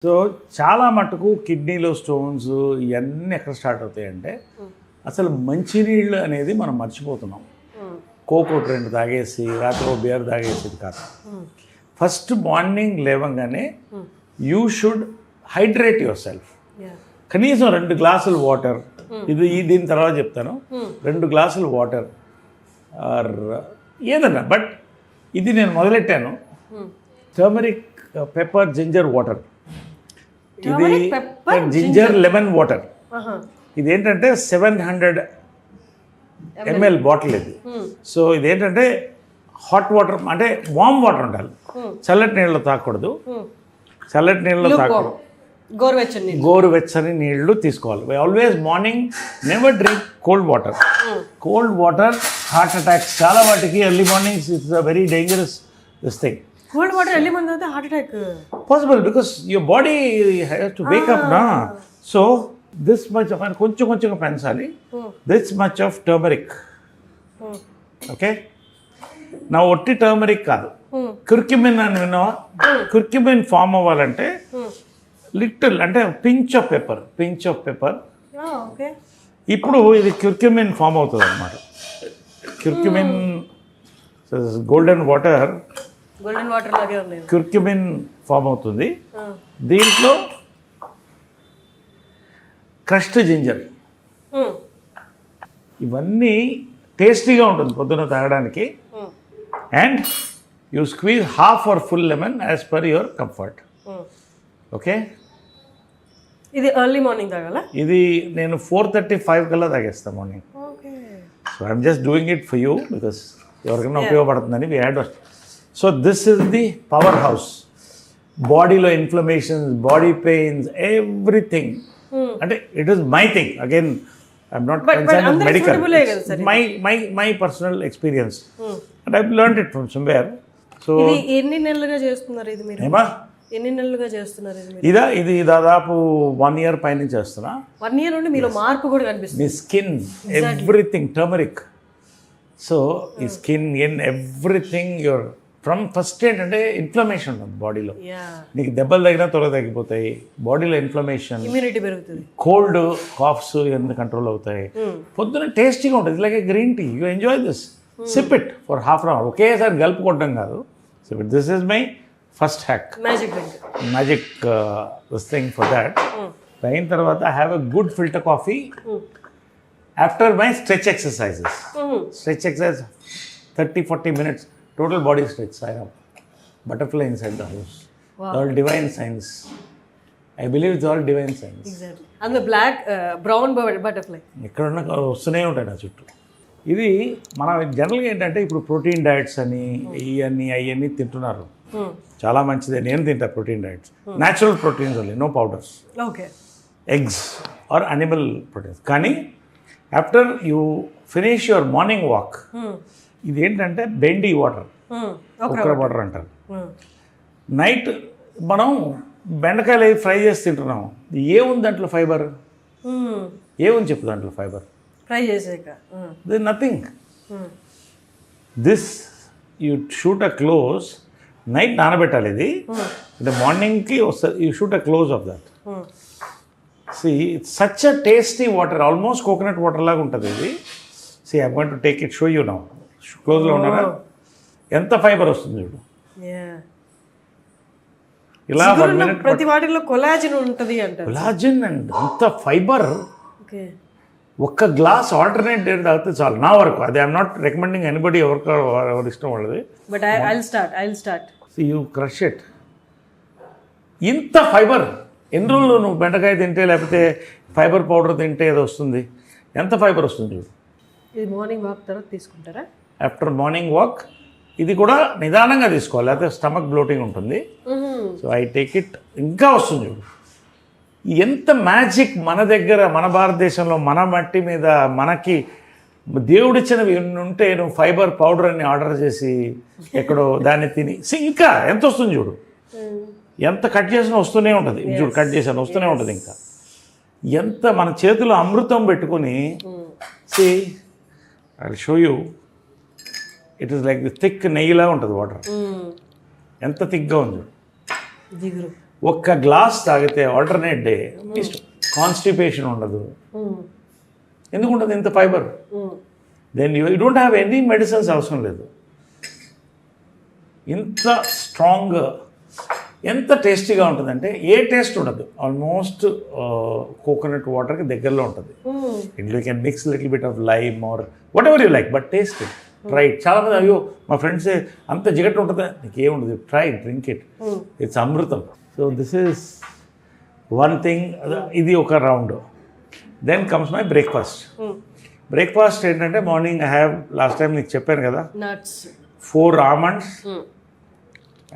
So చాలా మటుకు కిడ్నీలో స్టోన్స్ ఇవన్నీ ఎక్కడ స్టార్ట్ అవుతాయంటే అసలు మంచినీళ్ళు అనేది మనం మర్చిపోతున్నాం. కోకోట్ 2 తాగేసి రాత్రి బియర్ తాగేసేది కాదు. ఫస్ట్ మార్నింగ్ లేవగానే you should hydrate your self. కనీసం 2 గ్లాసులు వాటర్, దీని తర్వాత చెప్తాను. 2 గ్లాసులు వాటర్ ఆర్ ఏదన్నా, బట్ ఇది నేను మొదలెట్టాను. Turmeric, pepper, ginger water. ఇది జింజర్ లెమన్ వాటర్. ఇదేంటంటే 700 ml బాటిల్ ఇది. సో ఇదేంటంటే హాట్ వాటర్ అంటే వామ్ వాటర్ ఉండాలి, చల్లటి నీళ్ళు తాగకూడదు. చల్లటి నీళ్ళు తాగకూడదు, గోరువెచ్చని నీళ్లు తీసుకోవాలి. Always morning never drink cold water. Cold water heart attacks చాలా వాటికి early mornings it's a very dangerous this thing. Cold water early morning తాగితే heart attack possible because your body has to wake up నా. So this much of కొంచెం పెంచాలి. This much of turmeric. Okay, నా ఒట్టి turmeric కాదు, curcumin అని విన్నావా? Curcumin form అవ్వాలంటే లిటిల్ అంటే పించ్ ఆఫ్ పెప్పర్. ఇప్పుడు ఇది కుర్క్యుమిన్ ఫామ్ అవుతుంది అన్నమాట. కుర్క్యుమిన్ గోల్డెన్ వాటర్ లాగే ఉంది. కుర్క్యుమిన్ ఫామ్ అవుతుంది. దీంట్లో క్రష్డ్ జింజర్, ఇవన్నీ టేస్టీగా ఉంటుంది పొద్దున తాగడానికి. And you squeeze half or full lemon as per your comfort. Okay, ఇది ఎర్లీ మార్నింగ్ తాగాల. ఇది నేను 4:35 కల్లా తాగేస్తాను morning. So I'm just doing it for you because ఎవరికైనా ఉపయోగపడుతుందని we had. So this is the power house. బాడీలో inflammations, body pains, everything. అంటే it is my thing. Again I'm not concern with medical, my personal experience and I learned it from somewhere. So ఎన్ని నెలలుగా చేస్తున్నారు ఇది మీరు? ఎన్ని నెలలుగా చేస్తున్నారు ఇది దాదాపు 1 year పైన చేస్తున్నా. 1 year నుండి మీలో మార్పు కూడా కనిపిస్తుంది. మీ స్కిన్, ఎవ్రీథింగ్ టర్మరిక్. సో ఈ skin everything your from first ఏంటంటే ఇన్ఫ్లమేషన్ ఉంటుంది బాడీలో. నీకు దెబ్బలు తగినా త్వరగా తగ్గిపోతాయి. బాడీలో ఇన్ఫ్లమేషన్, ఇమ్యూనిటీ పెరుగుతుంది, కోల్డ్, కాఫ్స్ ఇవన్నీ కంట్రోల్ అవుతాయి. పొద్దున టేస్టీగా ఉంటుంది. Like a green tea. You enjoy this. Sip it for ½ hour. ఒకేసారి గలుపుకోవడం కాదు. Sip it. This is my first hack, magic this thing for that. అయిన తర్వాత I have a good filter coffee after my stretch exercises. Stretch exercise 30-40 minutes total body stretch. I have butterfly inside the house. Wow. All divine science. I believe it's all divine science. Exactly. And the black brown butterfly ఎక్కడున్నా వస్తూనే ఉంటాయి నా చుట్టూ. ఇది మన జనరల్గా ఏంటంటే ఇప్పుడు ప్రోటీన్ డైట్స్ అని అవన్నీ తింటున్నారు. చాలా మంచిదే, నేను తింటా protein diets. Natural proteins only, no powders. Okay, eggs or animal proteins. కానీ after you finish your morning walk, ఇది ఏంటంటే బెండి వాటర్, కుక్కర వాటర్ అంటారు. నైట్ మనం బెండకాయలు ఫ్రై చేసి తింటున్నాం. ఏముంది దాంట్లో ఫైబర్? ఏముంది చెప్పు దాంట్లో ఫైబర్? ఫ్రై చేసాక nothing. This you shoot a close. Night నానబెట్టాలి ఇది, అంటే మార్నింగ్కి వస్తుంది. You shoot a close of that. See it's such a tasty water, almost coconut water లాగా ఉంటుంది ఇది. See I want to take it, show you now. క్లోజ్లో ఉన్నారా? ఎంత ఫైబర్ వస్తుంది చూడు. ఇలా 1 minute. ప్రతి వాటిలో కొలాజిన్ ఉంటుంది అంట. కొలాజిన్ అండ్ అంత ఫైబర్. ఒక్క గ్లాస్ ఆల్టర్నేట్ డే తాగితే చాలు నా వరకు. అది ఐఎమ్ నాట్ రికమెండింగ్ ఎనీబడి, ఎవరి ఇష్టం వాళ్ళది. But I'll start. You crush it. ఇంత ఫైబర్ ఎన్ని రోజులు నువ్వు బెండకాయ తింటే లేకపోతే ఫైబర్ పౌడర్ తింటే ఏదో వస్తుంది. ఎంత ఫైబర్ వస్తుంది చూడు. ఇది మార్నింగ్ వాక్ తర్వాత తీసుకుంటారా? ఆఫ్టర్ మార్నింగ్ వాక్ ఇది కూడా నిదానంగా తీసుకోవాలి, లేకపోతే స్టమక్ బ్లోటింగ్ ఉంటుంది. So I take it. ఇంకా వస్తుంది చూడు. ఎంత మ్యాజిక్ మన దగ్గర, మన భారతదేశంలో, మన మట్టి మీద మనకి దేవుడిచ్చినవి ఉంటే నువ్వు ఫైబర్ పౌడర్ అని ఆర్డర్ చేసి ఎక్కడో దాన్ని తిని ఇంకా ఎంత వస్తుంది చూడు. ఎంత కట్ చేసినా వస్తూనే ఉంటుంది చూడు. కట్ చేసాను వస్తూనే ఉంటుంది. ఇంకా ఎంత మన చేతిలో అమృతం పెట్టుకుని see I show you. It is like the thick నెయ్యిలా ఉంటుంది వాటర్. ఎంత థిక్గా ఉంది. ఒక్క గ్లాస్ తాగితే ఆల్టర్నేట్ డే కాన్స్టిపేషన్ ఉండదు. ఎందుకు ఉండదు? ఇంత fibre. Then you don't have any medicines అవసరం లేదు. ఇంత స్ట్రాంగ్, ఎంత టేస్టీగా ఉంటుందంటే ఏ టేస్ట్ ఉండదు. ఆల్మోస్ట్ కోకోనట్ వాటర్కి దగ్గరలో ఉంటుంది. ఇంట్లో you can mix little bit of lime or whatever you like, but taste it. Try it. చాలామంది అయ్యో మా ఫ్రెండ్స్ అంత జిగట్ ఉంటుందా, నీకేముండదు, try it, drink it, it's అమృతం. So this is one thing. ఇది ఒక round. Then comes my breakfast. Breakfast ఏంటంటే morning I have, last time నీకు చెప్పాను కదా, nuts, 4 almonds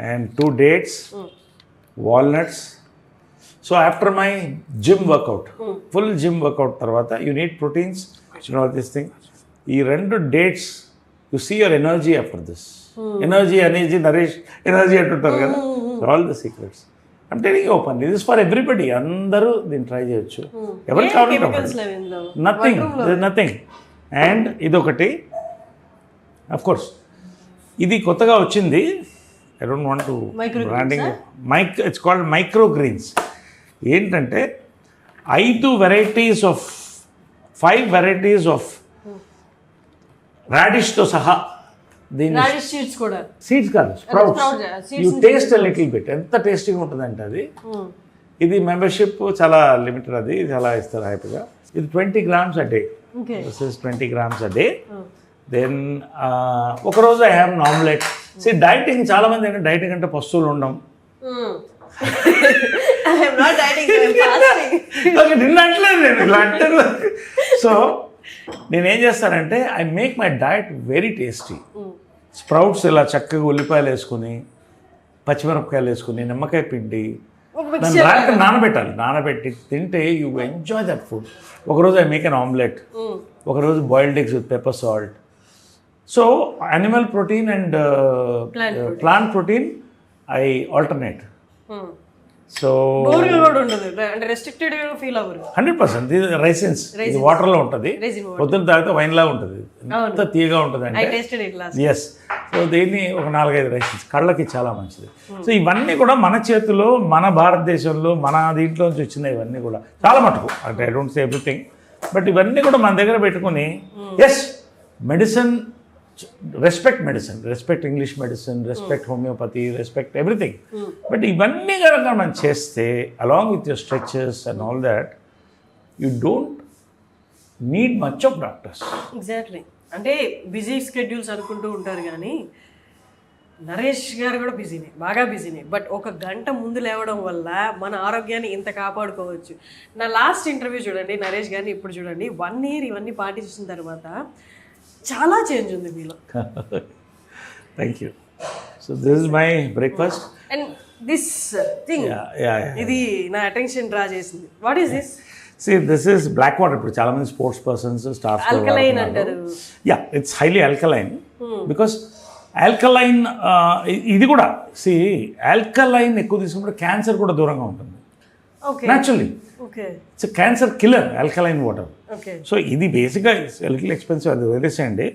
and 2 dates, walnuts. So after my gym workout, full gym workout tarvata, you need proteins, you know this thing. ఈ 2 dates, you see your energy after this. Energy, nourish, energy అంటుంటారు కదా. All the secrets. I'm telling you openly, this is for everybody. అందరూ దీన్ని try చేయొచ్చు. ఎవరు కావాలంటే nothing, nothing. And ఇదొకటి, of course ఇది కొత్తగా వచ్చింది. I don't want to branding. It's called micro greens. ఏంటంటే 5 వెరైటీస్ ఆఫ్ 5 వెరైటీస్ ఆఫ్ రాడిష్తో సహా. దీన్ని సీడ్స్ కూడా, సీడ్స్ కాదు, sprouts. You taste little bit. ఎంత టేస్టీగా ఉంటుందంటే అది. ఇది మెంబర్షిప్ చాలా లిమిటెడ్, అది చాలా ఇస్తారు హ్యాపీగా. ఇది 20 grams a day. This is 20 grams a day. Then ఒకరోజు I have an omelette. Dieting చాలామంది అంటే డైటింగ్ అంటే పస్తువులు ఉండడం. నిన్నట్లేదు నేను ఇలా అంటారు. సో నేనేం చేస్తానంటే I make my diet very tasty. Sprouts ఇలా చక్కగా ఉల్లిపాయలు వేసుకుని, పచ్చిమిరపకాయలు వేసుకుని, నిమ్మకాయ పిండి, దాన్ని రాత్రి నానబెట్టి తింటే యూ ఎంజాయ్ దట్ ఫుడ్. ఒకరోజు ఐ మేక్ అన్ ఆమ్లెట్, ఒకరోజు boiled eggs with pepper salt. So animal protein and plant protein I alternate. So 100% ఇది రైసిన్స్, ఇది వాటర్లో ఉంటుంది. పొద్దున్న తాగితే వైన్లా ఉంటుంది, ఎంత తీయగా ఉంటుంది అంటే. ఎస్. సో దీన్ని ఒక 4-5 రైసిన్స్ కళ్ళకి చాలా మంచిది. సో ఇవన్నీ కూడా మన చేతిలో, మన భారతదేశంలో, మన దీంట్లో నుంచి వచ్చినాయి. ఇవన్నీ కూడా చాలా మటుకు, అంటే I don't say everything, but ఇవన్నీ కూడా మన దగ్గర పెట్టుకుని, yes medicine, respect medicine, respect English medicine, respect homeopathy, respect everything. But ఇవన్నీ కనుక మనం చేస్తే along with your stretches and all that, you don't need much of doctors. Exactly. అంటే బిజీ స్కెడ్యూల్స్ అనుకుంటూ ఉంటారు, కానీ నరేష్ గారు కూడా బిజీనే, బాగా బిజీనే. బట్ 1 గంట ముందు లేవడం వల్ల మన ఆరోగ్యాన్ని ఇంత కాపాడుకోవచ్చు. నా లాస్ట్ ఇంటర్వ్యూ చూడండి నరేష్ గారిని, ఇప్పుడు చూడండి. 1 year ఇవన్నీ పాటించిన తర్వాత చాలా చేంజ్ ఉంది మీలో. Thank you. So this is my breakfast and this thing, ఇది నా అటెన్షన్ డ్రా చేసింది. What is this? This is black water. ఇప్పుడు చాలా మంది స్పోర్ట్స్ పర్సన్స్, స్టార్స్ ఆల్కలైన్ అంటారు. It's highly alkaline because alkaline, ఇది కూడా ఆల్కలైన్ ఎక్కువ తీసుకుంటే క్యాన్సర్ కూడా దూరంగా ఉంటుంది naturally. It's cancer killer, alkaline water. So ఇది బేసిక్గా లిటిల్ ఎక్స్పెన్సివ్, అది వదిలేసేయండి.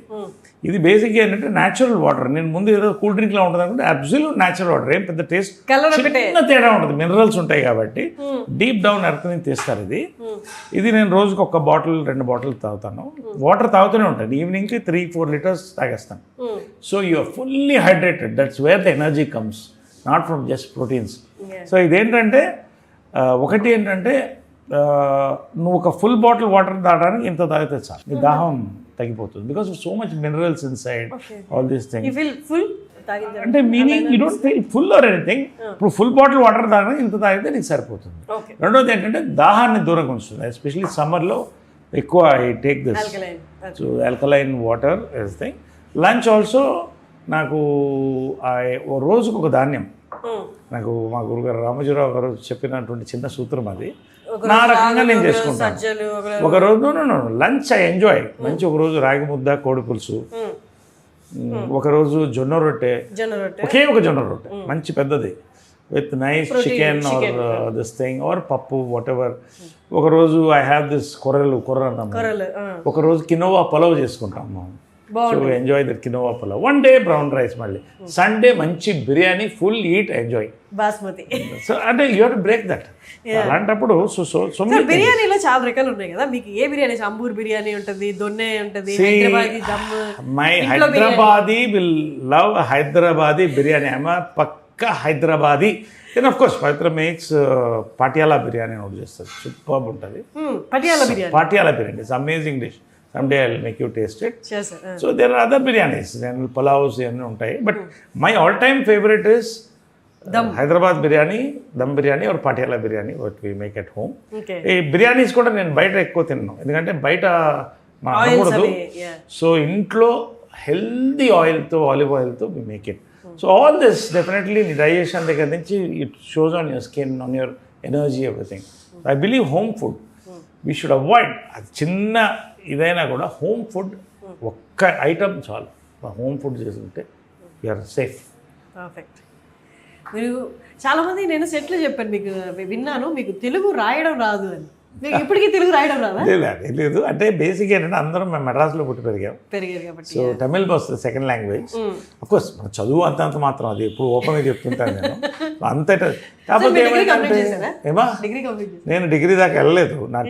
ఇది బేసిక్గా ఏంటంటే న్యాచురల్ వాటర్. నేను ముందు ఏదో కూల్ డ్రింక్లా ఉంటుంది అనుకుంటే అబ్సల్యూట్ న్యాచురల్ వాటర్. ఏం పెద్ద టేస్ట్ చిన్న తేడా ఉంటుంది, మినరల్స్ ఉంటాయి కాబట్టి డీప్ డౌన్ ఎర్త్ నుంచి తీస్తారు. ఇది నేను రోజుకి 1 బాటిల్ 2 బాటిల్ తాగుతాను. వాటర్ తాగుతూనే ఉంటాను. ఈవినింగ్కి 3-4 liters తాగేస్తాను. So you're fully hydrated. That's where the energy comes, not from just proteins. So ఇదేంటంటే ఒకటి ఏంటంటే నువ్వు ఒక ఫుల్ బాటిల్ వాటర్ తాగడానికి ఇంత తాగితే చాలు, నీ దాహం తగ్గిపోతుంది. Because of so much minerals inside all these things. అంటే meaning you don't feel full or anything. ఇప్పుడు ఫుల్ బాటిల్ వాటర్ తాగడానికి ఇంత తాగితే నీకు సరిపోతుంది. రెండోది ఏంటంటే దాహాన్ని దూరంగా ఉంచుతుంది. ఎస్పెషల్లీ సమ్మర్లో ఎక్కువ I take this. So alkaline water is thing. Lunch also నాకు రోజుకు ఒక ధాన్యం. నాకు మా గురుగారు రామోజీరావు గారు చెప్పినటువంటి చిన్న సూత్రం అది. నా రకంగా నేను చేసుకుంటాను. ఒకరోజు లంచ్ ఐ ఎంజాయ్. మంచి ఒకరోజు రాగి ముద్ద, కోడి పులుసు, ఒకరోజు జొన్న రొట్టె, ఒకే ఒక జొన్న రొట్టె మంచి పెద్దది with nice chicken or this thing or పప్పు వాట్ ఎవర్. ఒకరోజు ఐ హ్యావ్ దిస్ కొర్ర అన్నాము. ఒకరోజు కినోవా పలావ్ చేసుకుంటాము. So enjoy that quinoa pulao. One day brown rice, మళ్ళీ సండే మంచి biryani, full eat enjoy. Basmati. So అంటే you have to break that. అలాంటప్పుడు సో బిర్యానీలో చాలా రకాలు ఉన్నాయి కదా, మీకు ఏ బిర్యానీ? అంబూర్ బిర్యానీ ఉంటుంది, దొన్నె ఉంటుంది, Hyderabadi dum. My Hyderabadi will love Hyderabadi biryani. I'm పక్కా Hyderabadi. Then of course Pavitra makes Patiala biryani ఒకటి చేస్తుంది, సూపర్ ఉంటుంది. Patiala biryani it's amazing dish. Some day I will make you taste it. So there are other biryanis, pulaos ఇవన్నీ ఉంటాయి. But my all time favourite is Hyderabad biryani, dum biryani or Patiala biryani what we make at home. ఈ బిర్యానీస్ కూడా నేను బయట ఎక్కువ తిన్నాను, ఎందుకంటే బయట మనం అనకూడదు. సో ఇంట్లో హెల్దీ ఆయిల్తో, ఆలివ్ ఆయిల్తో we make it. So all this definitely digestion దగ్గర నుంచి it shows on your skin, on your energy, everything. I believe home food we should avoid. అది చిన్న ఇదైనా కూడా హోమ్ ఫుడ్ ఒక్క ఐటమ్ చాలు. హోమ్ ఫుడ్ చేసుకుంటే యూఆర్ సేఫ్. పర్ఫెక్ట్. మీరు చాలామంది నేను సెట్లో చెప్పాను, మీకు విన్నాను మీకు తెలుగు రాయడం రాదు అని. మీకు ఇప్పటికీ తెలుగు రాయడం రాదా? లేదు, అంటే బేసిక్ ఏంటంటే అందరం మేము మెడ్రాస్లో పుట్టి పెరిగారు కాబట్టి సో తమిళ్ వస్తుంది సెకండ్ లాంగ్వేజ్. అఫ్కోర్స్ మన చదువు అంతంత మాత్రం, అది ఎప్పుడు ఓపెన్గా చెప్తుంటాను నేను అంతటా. కాకపోతే ఏమా నేను డిగ్రీ దాకా వెళ్ళలేదు. నా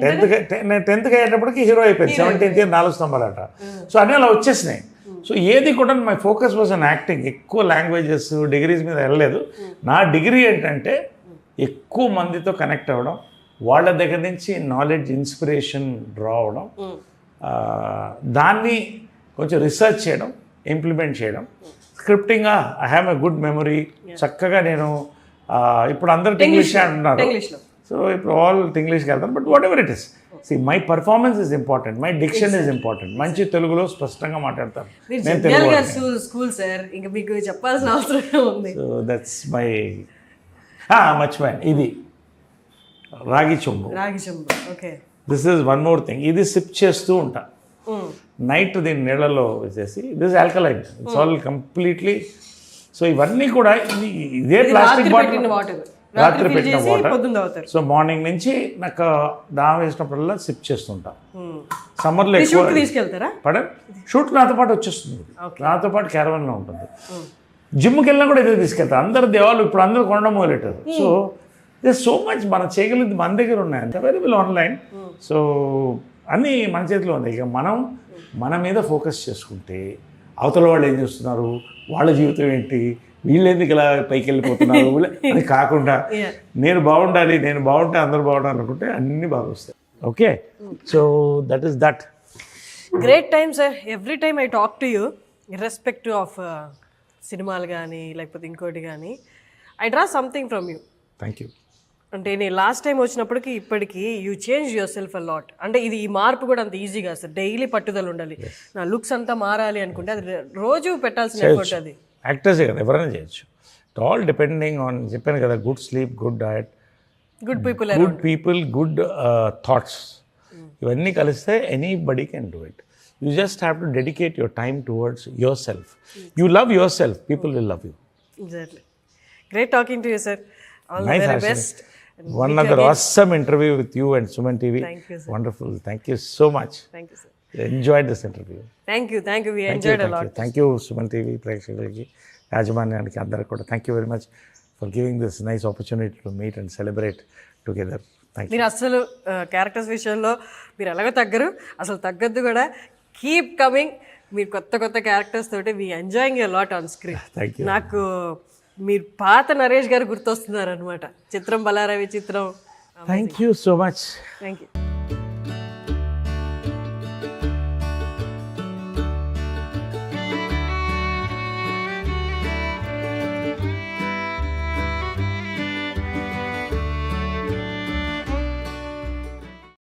టెన్త్కి అయ్యేటప్పటికి హీరో అయిపోయింది. 17th year 4 స్తంభాలట. సో అన్నీ అలా వచ్చేసినాయి. సో ఏది కూడా my focus was an acting. ఎక్కువ లాంగ్వేజెస్ డిగ్రీస్ మీద వెళ్ళలేదు. నా డిగ్రీ ఏంటంటే ఎక్కువ మందితో కనెక్ట్ అవ్వడం, వాళ్ళ దగ్గర నుంచి నాలెడ్జ్, ఇన్స్పిరేషన్ డ్రా అవడం, దాన్ని కొంచెం రీసెర్చ్ చేయడం, ఇంప్లిమెంట్ చేయడం. స్క్రిప్టింగ్గా I have a good memory. చక్కగా నేను ఇప్పుడు అందరు ఇంగ్లీష్ అంటున్నారు, సో ఇప్పుడు ఆల్ ఇంగ్లీష్కి వెళ్తాను. But whatever it is, see my performance is important, my diction is important. మంచి తెలుగులో స్పష్టంగా మాట్లాడతాను నేను తెలుగు. స్కూల్ సార్, ఇంకా మీకు చెప్పాల్సిన అవసరం ఉంది. సో దట్స్ మై మర్చిపోయాను, ఇది రాగి చెంబు. Okay. This is one more thing. ఇది సిప్ చేస్తూ ఉంటా నైట్, దీన్ని నీళ్ళలో వేసేసి. This alkaline, it's all completely. So ఇవన్నీ కూడా ఇదే ప్లాస్టిక్ బాటిల్, రాత్రి పెట్టిన వాటర్. సో మార్నింగ్ నుంచి నాకు దాహం వేసినప్పుడల్లా సిప్ చేస్తుంటా. సమ్మర్లో ఎక్కువ షూట్ నాతో పాటు వచ్చేస్తుంది, నాతో పాటు క్యారవన్లో ఉంటుంది. జిమ్కి వెళ్ళినా కూడా ఇదే తీసుకెళ్తాను. అందరు దేవాలు ఇప్పుడు అందరూ కొనడం మొదలెట్టారు. సో దిస్ సో మచ్ మనం చేయగలిగింది మన దగ్గర ఉన్నాయి, అంత అవైలబుల్ ఆన్లైన్. సో అన్నీ మన చేతిలో ఉంది. ఇక మనం మన మీద ఫోకస్ చేసుకుంటే అవతల వాళ్ళు ఏం చేస్తున్నారు, వాళ్ళ జీవితం ఏంటి, వీళ్ళు ఎందుకు ఇలా పైకి వెళ్ళిపోతున్నారు అని కాకుండా నేను బాగుండాలి, నేను బాగుంటే అందరూ బాగుండాలి అనుకుంటే అన్నీ బాగా వస్తాయి. Okay, so that is that. Great time sir. Every time I talk to you, irrespective of సినిమాలు కానీ లేకపోతే ఇంకోటి కానీ, I draw something from you. Thank you. అంటే నేను లాస్ట్ టైం వచ్చినప్పటికి ఇప్పటికీ you change your self a lot. అంటే ఇది ఈ మార్పు కూడా అంత ఈజీగా సార్, డైలీ పట్టుదల ఉండాలి. నా లుక్స్ అంతా మారాలి అనుకుంటే అది రోజు పెట్టాల్సిన ఎఫర్ట్. అది యాక్టర్సే కదా, ఎవరైనా చేయొచ్చు. ఇట్ ఆల్ డిపెండింగ్ ఆన్, చెప్పాను కదా, good sleep, good diet, good people, good thoughts. ఇవన్నీ కలిస్తే anybody can do it. You just have to dedicate your time towards your self. You love your self, people will love you. Exactly. Great talking to you sir. All nice, the very best. One other awesome interview with you and Suman TV. Thank you, sir. Wonderful. Thank you so much. Thank you, sir. Enjoyed this interview. Thank you. We enjoyed a lot. Thank you, Suman TV ప్రేక్షకులకి, యాజమాన్యానికి అందరికి కూడా thank you very much for giving this nice opportunity to meet and celebrate together. Thank you. మీరు అసలు characters విషయంలో మీరు ఎలాగో తగ్గరు, అసలు తగ్గద్దు కూడా. Keep coming. మీరు కొత్త క్యారెక్టర్స్ తోటి we enjoying a lot on screen. Thank you. నాకు మీరు పాత నరేష్ గారు గుర్తొస్తున్నారు అనమాట. చిత్రం బలారవి చిత్రం. Thank you so much. Thank you.